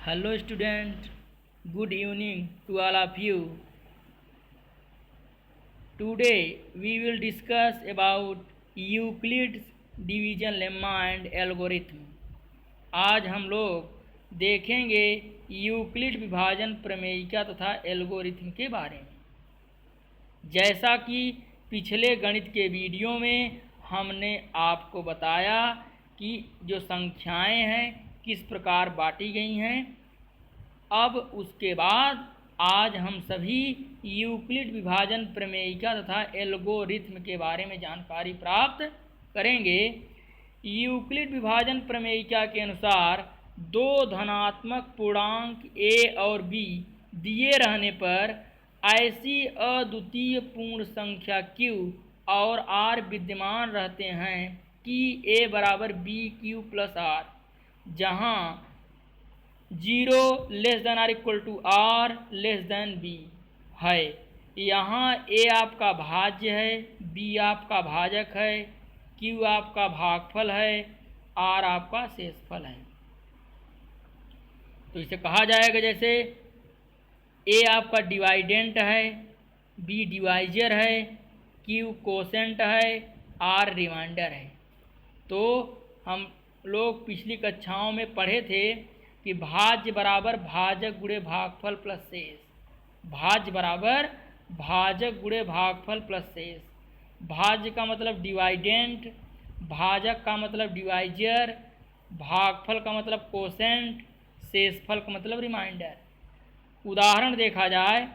Hello student, good evening to all of you. Today we will discuss about Euclid's division lemma and algorithm. आज हम लोग देखेंगे Euclid विभाजन प्रमेयिका तथा algorithm के बारे में। जैसा कि पिछले गणित के वीडियो में हमने आपको बताया कि जो संख्याएं हैं किस प्रकार बांटी गई हैं, अब उसके बाद आज हम सभी यूक्लिड विभाजन प्रमेयिका तथा एल्गोरिथम के बारे में जानकारी प्राप्त करेंगे। यूक्लिड विभाजन प्रमेयिका के अनुसार दो धनात्मक पूर्णांक a और b दिए रहने पर ऐसी अद्वितीय पूर्ण संख्या q और r विद्यमान रहते हैं कि a बराबर b q प्लस r, जहाँ 0 less than r equal to r less than b है। यहाँ a आपका भाज्य है, b आपका भाजक है, q आपका भागफल है, r आपका शेषफल है। तो इसे कहा जाएगा जैसे a आपका डिवाइडेंट है, b डिवाइजर है, q कोसेंट है, r रिमाइंडर है। तो हम लोग पिछली कक्षाओं में पढ़े थे कि भाज्य बराबर भाजक गुणे भागफल प्लस शेष, भाज्य बराबर भाजक गुणे भागफल प्लस शेष। भाज्य का मतलब डिवाइडेंट, भाजक का मतलब डिवाइजर, भागफल का मतलब कोसेंट, शेषफल का मतलब रिमाइंडर। उदाहरण देखा जाए,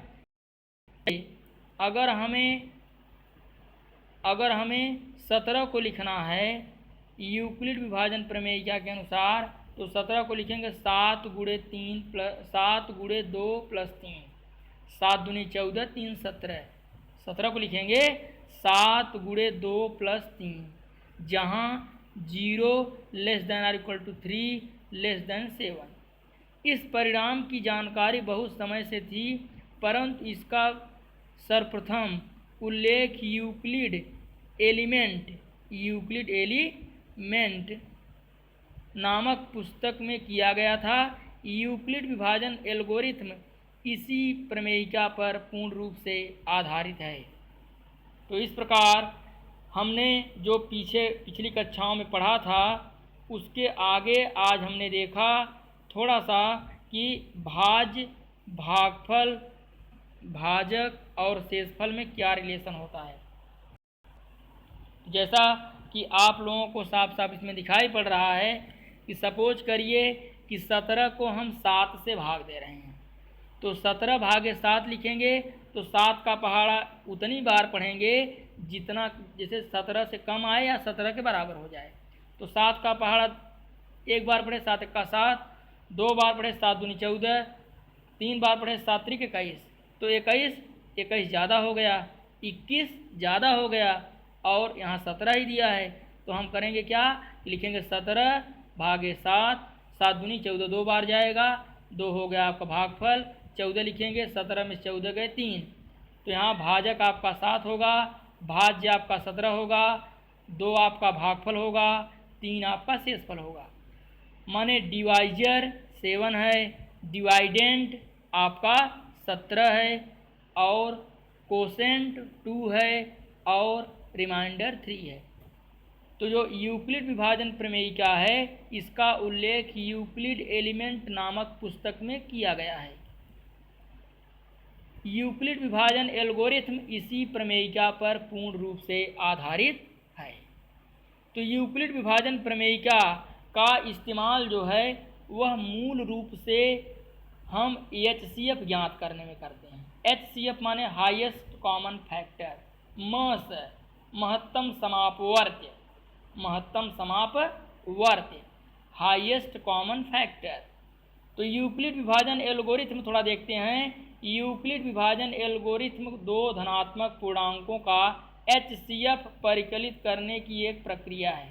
अगर हमें 17 को लिखना है यूक्लिड विभाजन प्रमेयिका के अनुसार, तो 17 को लिखेंगे 7 गुणे 3 प्लस 7 गुणे 2 प्लस 3, 7 दूनी 14, 3 17। 17 को लिखेंगे 7 गुणे 2 प्लस 3, जहाँ 0 less than r equal to 3 less than 7। इस परिणाम की जानकारी बहुत समय से थी, परंतु इसका सर्वप्रथम उल्लेख यूक्लिड एलिमेंट नामक पुस्तक में किया गया था। यूक्लिड विभाजन एल्गोरिथम इसी प्रमेयिका पर पूर्ण रूप से आधारित है। तो इस प्रकार हमने जो पिछली कक्षाओं में पढ़ा था, उसके आगे आज हमने देखा थोड़ा सा कि भाज्य, भागफल, भाजक और शेषफल में क्या रिलेशन होता है। जैसा कि आप लोगों को साफ साफ इसमें दिखाई पड़ रहा है कि सपोज करिए कि 17 को हम 7 से भाग दे रहे हैं, तो 17 भागे 7 लिखेंगे तो 7 का पहाड़ा उतनी बार पढ़ेंगे जितना जैसे 17 से कम आए या 17 के बराबर हो जाए। तो 7 का पहाड़ा एक बार पढ़े 7 का 7, 2 बार पढ़े 7 दूनी 14, 3 बार पढ़े 7 त्रिक 21, तो 21 ज़्यादा हो गया, 21 ज़्यादा हो गया और यहाँ 17 ही दिया है। तो हम करेंगे क्या, लिखेंगे 17 भागे 7, 7 दूनी 14, 2 बार जाएगा, 2 हो गया आपका भागफल, 14 लिखेंगे, 17 में 14 गए 3। तो यहाँ भाजक आपका 7 होगा, भाज्य आपका 17 होगा, 2 आपका भागफल होगा, 3 आपका शेषफल होगा। माने डिवाइजर 7 है, डिवाइडेंट आपका 17 है और कोसेंट 2 है और रिमाइंडर 3 है। तो जो यूक्लिड विभाजन प्रमेयिका है, इसका उल्लेख यूक्लिड एलिमेंट नामक पुस्तक में किया गया है। यूक्लिड विभाजन एल्गोरिथम इसी प्रमेयिका पर पूर्ण रूप से आधारित है। तो यूक्लिड विभाजन प्रमेयिका का इस्तेमाल जो है वह मूल रूप से हम HCF ज्ञात करने में करते हैं। HCF माने हाईएस्ट कॉमन फैक्टर, महत्तम समापवर्त्य, हाईएस्ट कॉमन फैक्टर। तो यूक्लिड विभाजन एल्गोरिथम थोड़ा देखते हैं। यूक्लिड विभाजन एल्गोरिथम दो धनात्मक पूर्णांकों का HCF परिकलित करने की एक प्रक्रिया है।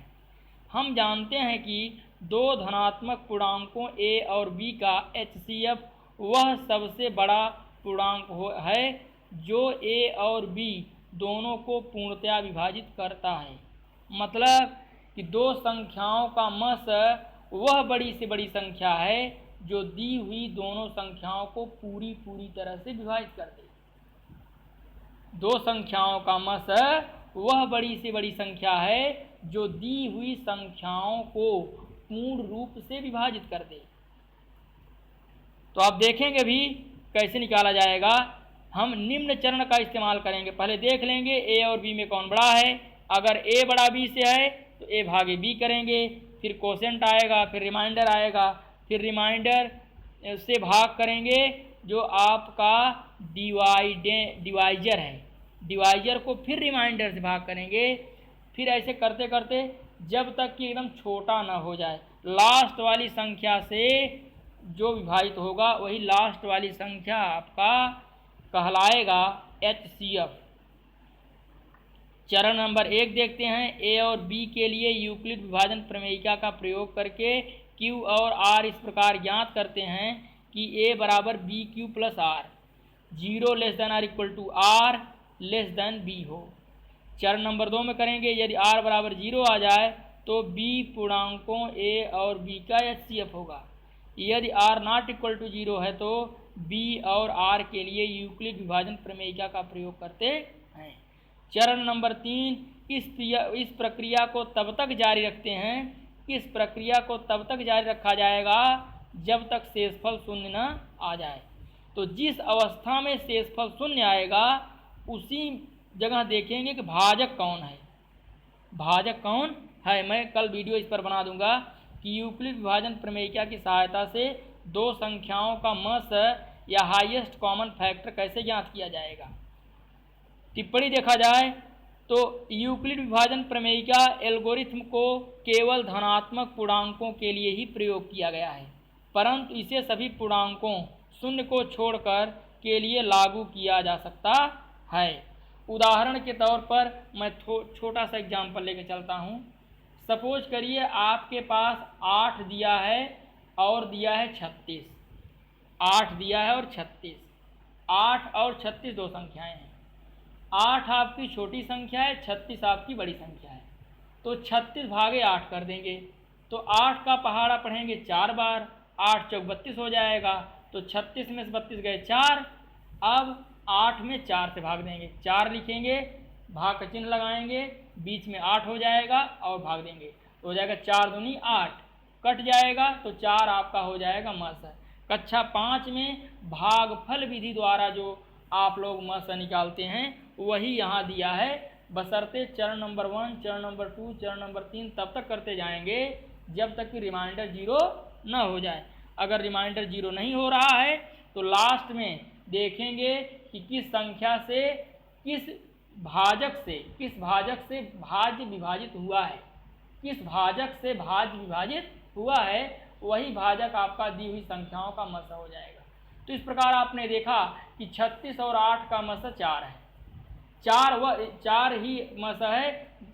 हम जानते हैं कि दो धनात्मक पूर्णांकों a और b का HCF वह सबसे बड़ा पूर्णांक है जो a और b दोनों को पूर्णतया विभाजित करता है। मतलब कि दो संख्याओं का मस वह बड़ी से बड़ी संख्या है जो दी हुई दोनों संख्याओं को पूरी तरह से विभाजित कर दे। दो संख्याओं का मस वह बड़ी से बड़ी संख्या है जो दी हुई संख्याओं को पूर्ण रूप से विभाजित कर दे। तो आप देखेंगे भी कैसे निकाला जाएगा। हम निम्न चरण का इस्तेमाल करेंगे। पहले देख लेंगे ए और बी में कौन बड़ा है। अगर ए बड़ा बी से है तो ए भागे बी करेंगे, फिर कोसेंट आएगा, फिर रिमाइंडर आएगा, फिर रिमाइंडर से भाग करेंगे जो आपका डिवाइजर है, डिवाइजर को फिर रिमाइंडर से भाग करेंगे। फिर ऐसे करते करते जब तक कि एकदम छोटा ना हो जाए, लास्ट वाली संख्या से जो विभाजित होगा वही लास्ट वाली संख्या आपका कहलाएगा HCF। चरण नंबर 1 देखते हैं। ए और बी के लिए यूक्लिड विभाजन प्रमेयिका का प्रयोग करके Q और R इस प्रकार ज्ञात करते हैं कि A बराबर BQ plus R, 0 less than r equal to R less than B हो। चरण नंबर 2 में करेंगे। यदि R बराबर 0 आ जाए तो B पूर्णांकों A और B का HCF होगा। यदि R नॉट इक्वल टू 0 है तो B और R के लिए यूक्लिड विभाजन प्रमेयिका का प्रयोग करते हैं। चरण नंबर 3, इस प्रक्रिया को तब तक जारी रखते हैं, इस प्रक्रिया को तब तक जारी रखा जाएगा जब तक शेषफल शून्य न आ जाए। तो जिस अवस्था में शेषफल शून्य आएगा उसी जगह देखेंगे कि भाजक कौन है, भाजक कौन है। मैं कल वीडियो इस पर बना दूंगा कि यूक्लिड विभाजन प्रमेयिका की सहायता से दो संख्याओं का मस या हाईएस्ट कॉमन फैक्टर कैसे ज्ञात किया जाएगा। टिप्पणी देखा जाए तो यूक्लिड विभाजन प्रमेयिका एल्गोरिथम को केवल धनात्मक पूर्णांकों के लिए ही प्रयोग किया गया है, परंतु इसे सभी पूर्णांकों शून्य को छोड़कर के लिए लागू किया जा सकता है। उदाहरण के तौर पर मैं छोटा सा एग्जाम्पल लेके चलता हूँ। सपोज करिए आपके पास 8 दिया है और दिया है 36, 8 दिया है और 36, 8 और 36 दो संख्याएं हैं। 8 आपकी छोटी संख्या है, 36 आपकी बड़ी संख्या है। तो 36 भागे 8 कर देंगे तो 8 का पहाड़ा पढ़ेंगे 4 बार, 8 चौक 32 हो जाएगा। तो 36 में से 32 गए 4। अब 8 में 4 से भाग देंगे, 4 लिखेंगे, भाग का चिन्ह लगाएंगे, बीच में 8 हो जाएगा और भाग देंगे तो हो जाएगा 4 दूनी 8, कट जाएगा तो 4 आपका हो जाएगा मस। कक्षा 5 में भागफल विधि द्वारा जो आप लोग मस निकालते हैं वही यहाँ दिया है, बशर्ते चरण नंबर 1, चरण नंबर 2, चरण नंबर 3 तब तक करते जाएंगे जब तक कि रिमाइंडर 0 न हो जाए। अगर रिमाइंडर 0 नहीं हो रहा है तो लास्ट में देखेंगे कि किस संख्या से किस भाजक से भाज्य विभाजित हुआ है, किस भाजक से भाज्य विभाजित हुआ है वही भाजक आपका दी हुई संख्याओं का मस हो जाएगा। तो इस प्रकार आपने देखा कि 36 और 8 का मस 4 है, 4 ही मस है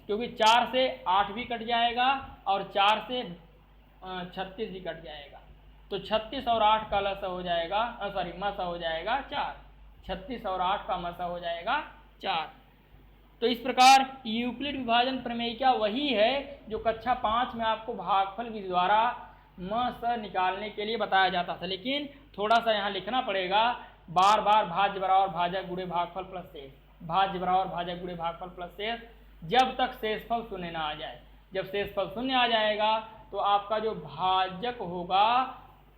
क्योंकि 4 से 8 भी कट जाएगा और 4 से 36 भी कट जाएगा। तो 36 और 8 का लस हो जाएगा, मस हो जाएगा 4। 36 और 8 का मस हो जाएगा 4। तो इस प्रकार यूक्लिड विभाजन प्रमेयिका वही है जो कक्षा 5 में आपको भागफल विधि द्वारा मस निकालने के लिए बताया जाता था। लेकिन थोड़ा सा यहाँ लिखना पड़ेगा, बार बार भाज्य बराबर भाजक गुणे भागफल प्लस शेष, भाज्य बराबर भाजक गुणे भागफल प्लस शेष, जब तक शेषफल शून्य ना आ जाए। जब शेषफल शून्य आ जाएगा तो आपका जो भाजक होगा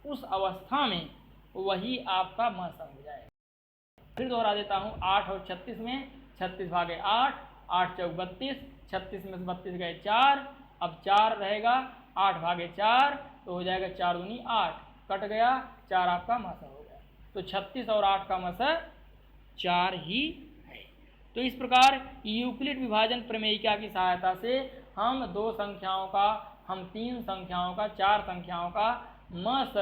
उस अवस्था में वही आपका मस हो जाएगा। फिर दोहरा देता हूँ, 8 और 36 में 36 भागे 8, 8 चौक 32, 36 में से 32 गए 4, अब 4 रहेगा, 8 भागे 4 तो हो जाएगा 4 दूनी 8, कट गया, 4 आपका मस हो गया। तो 36 और 8 का मस 4 ही है। तो इस प्रकार यूक्लिड विभाजन प्रमेयिका की सहायता से हम 2 संख्याओं का, हम 3 संख्याओं का, 4 संख्याओं का मस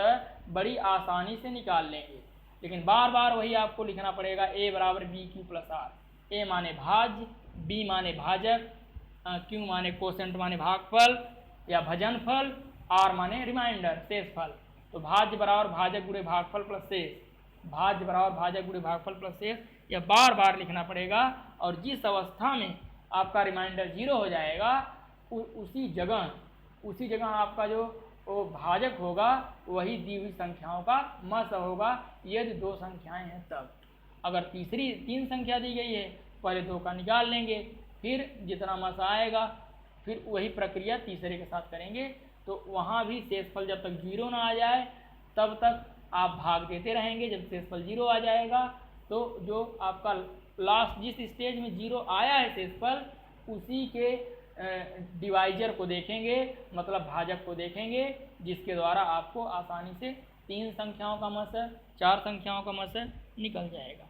बड़ी आसानी से निकाल लेंगे। लेकिन बार बार वही आपको लिखना पड़ेगा, ए बराबर BQ प्लस R। ए माने भाज्य, बी माने भाजक, क्यू माने कोसेंट माने भागफल या भजनफल, आर माने रिमाइंडर शेषफल। तो भाज्य बराबर भाजक गुणे भागफल प्लस शेष, भाज्य बराबर भाजक गुणे भागफल प्लस शेष, यह बार बार लिखना पड़ेगा। और जिस अवस्था में आपका रिमाइंडर 0 हो जाएगा उसी जगह आपका जो वो भाजक होगा वही दी हुई संख्याओं का मस होगा, यदि दो संख्याएं हैं तब। अगर तीसरी 3 संख्या दी गई है, पहले 2 का निकाल लेंगे, फिर जितना मस आएगा फिर वही प्रक्रिया तीसरे के साथ करेंगे। तो वहाँ भी शेषफल जब तक 0 ना आ जाए तब तक आप भाग देते रहेंगे। जब शेषफल 0 आ जाएगा तो जो आपका लास्ट जिस स्टेज में 0 आया है शेषफल, उसी के डिवाइजर को देखेंगे, मतलब भाजक को देखेंगे, जिसके द्वारा आपको आसानी से 3 संख्याओं का मस, 4 संख्याओं का मस निकल जाएगा।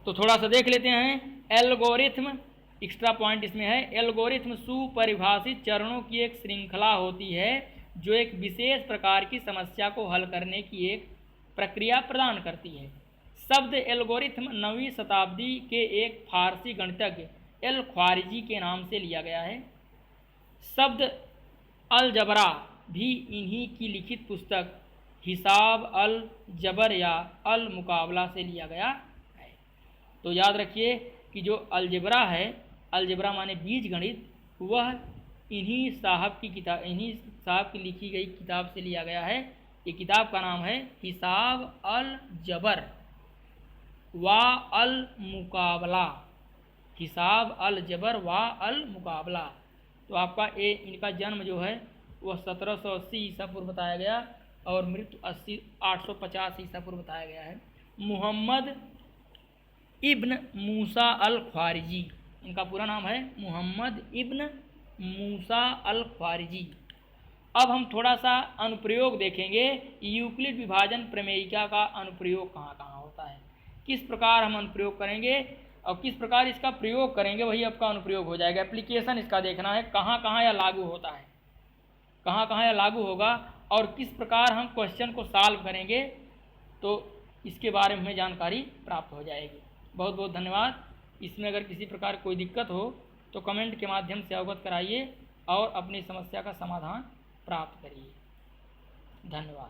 तो थोड़ा सा देख लेते हैं। एल्गोरिथ्म, एक्स्ट्रा पॉइंट इसमें है, एल्गोरिथ्म सुपरिभाषित चरणों की एक श्रृंखला होती है जो एक विशेष प्रकार की समस्या को हल करने की एक प्रक्रिया प्रदान करती है। शब्द एल्गोरिथ्म 9वीं शताब्दी के एक फारसी गणितज्ञ एल ख्वारिजी के नाम से लिया गया है। शब्द अलजबरा भी इन्हीं की लिखित पुस्तक हिसाब अल जबर या अल मुकाबला से लिया गया है। तो याद रखिए कि जो अलजबरा है, अलजबरा माने बीज गणित, वह इन्हीं साहब की लिखी गई किताब से लिया गया है। ये किताब का नाम है हिसाब अल जबर वा अल मुकाबला, हिसाब अल जबर वा अल मुकाबला। तो आपका इनका जन्म जो है वह 1780 ईसा पूर्व बताया गया और मृत्यु 850 ईसा पूर्व बताया गया है। मुहम्मद इब्न मूसा अल ख्वारिजी, इनका पूरा नाम है मुहम्मद इब्न मूसा अल ख्वारिजी। अब हम थोड़ा सा अनुप्रयोग देखेंगे। यूक्लिड विभाजन प्रमेयिका का अनुप्रयोग कहाँ कहाँ होता है, किस प्रकार हम अनुप्रयोग करेंगे और किस प्रकार इसका प्रयोग करेंगे, वही आपका अनुप्रयोग हो जाएगा। एप्लीकेशन इसका देखना है, कहाँ कहाँ यह लागू होता है, कहाँ कहाँ यह लागू होगा और किस प्रकार हम क्वेश्चन को सॉल्व करेंगे, तो इसके बारे में जानकारी प्राप्त हो जाएगी। बहुत बहुत धन्यवाद। इसमें अगर किसी प्रकार कोई दिक्कत हो तो कमेंट के माध्यम से अवगत कराइए और अपनी समस्या का समाधान प्राप्त करिए। धन्यवाद।